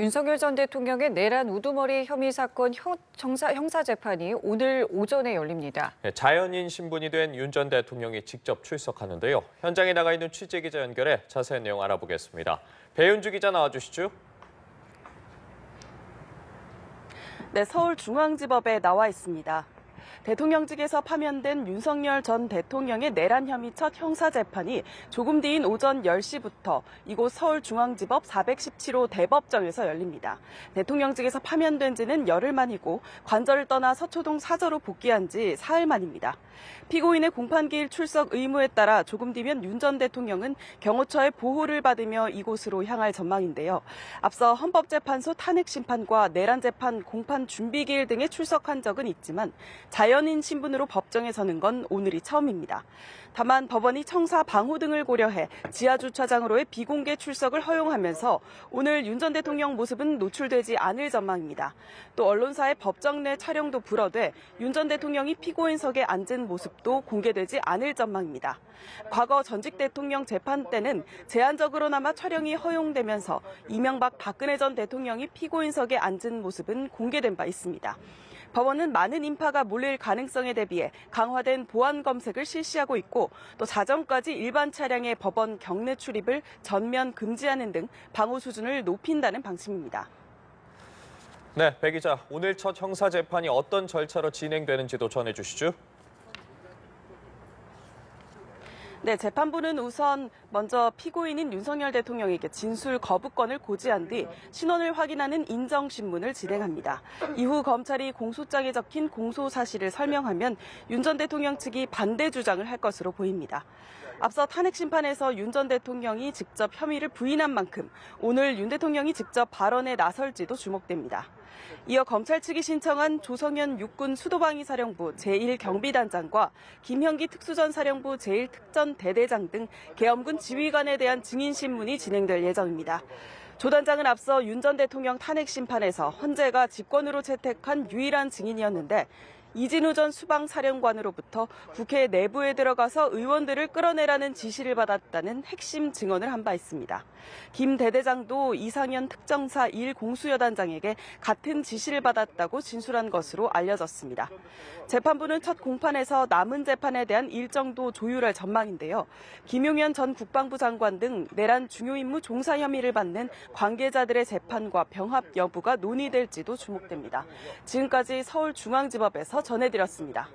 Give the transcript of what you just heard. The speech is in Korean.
윤석열 전 대통령의 내란 우두머리 혐의 사건 형사 재판이 오늘 오전에 열립니다. 자연인 신분이 된 윤 전 대통령이 직접 출석하는데요. 현장에 나가 있는 취재기자 연결해 자세한 내용 알아보겠습니다. 배윤주 기자 나와주시죠. 네, 서울중앙지법에 나와 있습니다. 대통령직에서 파면된 윤석열 전 대통령의 내란 혐의 첫 형사재판이 조금 뒤인 오전 10시부터 이곳 서울중앙지법 417호 대법정에서 열립니다. 대통령직에서 파면된 지는 열흘 만이고 관저를 떠나 서초동 사저로 복귀한 지 사흘 만입니다. 피고인의 공판기일 출석 의무에 따라 조금 뒤면 윤 전 대통령은 경호처의 보호를 받으며 이곳으로 향할 전망인데요. 앞서 헌법재판소 탄핵심판과 내란재판 공판 준비기일 등에 출석한 적은 있지만 자연인 신분으로 법정에 서는 건 오늘이 처음입니다. 다만 법원이 청사 방호 등을 고려해 지하주차장으로의 비공개 출석을 허용하면서 오늘 윤 전 대통령 모습은 노출되지 않을 전망입니다. 또 언론사의 법정 내 촬영도 불어돼 윤 전 대통령이 피고인석에 앉은 모습도 공개되지 않을 전망입니다. 과거 전직 대통령 재판 때는 제한적으로나마 촬영이 허용되면서 이명박 박근혜 전 대통령이 피고인석에 앉은 모습은 공개된 바 있습니다. 법원은 많은 인파가 몰릴 가능성에 대비해 강화된 보안 검색을 실시하고 있고 또 자정까지 일반 차량의 법원 경내 출입을 전면 금지하는 등 방호 수준을 높인다는 방침입니다. 네, 배 기자, 오늘 첫 형사 재판이 어떤 절차로 진행되는지도 전해주시죠. 네, 재판부는 우선 먼저 피고인인 윤석열 대통령에게 진술 거부권을 고지한 뒤 신원을 확인하는 인정신문을 진행합니다. 이후 검찰이 공소장에 적힌 공소 사실을 설명하면 윤 전 대통령 측이 반대 주장을 할 것으로 보입니다. 앞서 탄핵심판에서 윤 전 대통령이 직접 혐의를 부인한 만큼 오늘 윤 대통령이 직접 발언에 나설지도 주목됩니다. 이어 검찰 측이 신청한 조성현 육군 수도방위사령부 제1경비단장과 김형기 특수전사령부 제1특전대대장 등 계엄군 지휘관에 대한 증인신문이 진행될 예정입니다. 조 단장은 앞서 윤 전 대통령 탄핵심판에서 헌재가 직권으로 채택한 유일한 증인이었는데 이진우 전 수방사령관으로부터 국회 내부에 들어가서 의원들을 끌어내라는 지시를 받았다는 핵심 증언을 한 바 있습니다. 김 대대장도 이상현 특정사 1공수여단장에게 같은 지시를 받았다고 진술한 것으로 알려졌습니다. 재판부는 첫 공판에서 남은 재판에 대한 일정도 조율할 전망인데요. 김용현 전 국방부 장관 등 내란 중요 임무 종사 혐의를 받는 관계자들의 재판과 병합 여부가 논의될지도 주목됩니다. 지금까지 서울중앙지법에서 전해드렸습니다.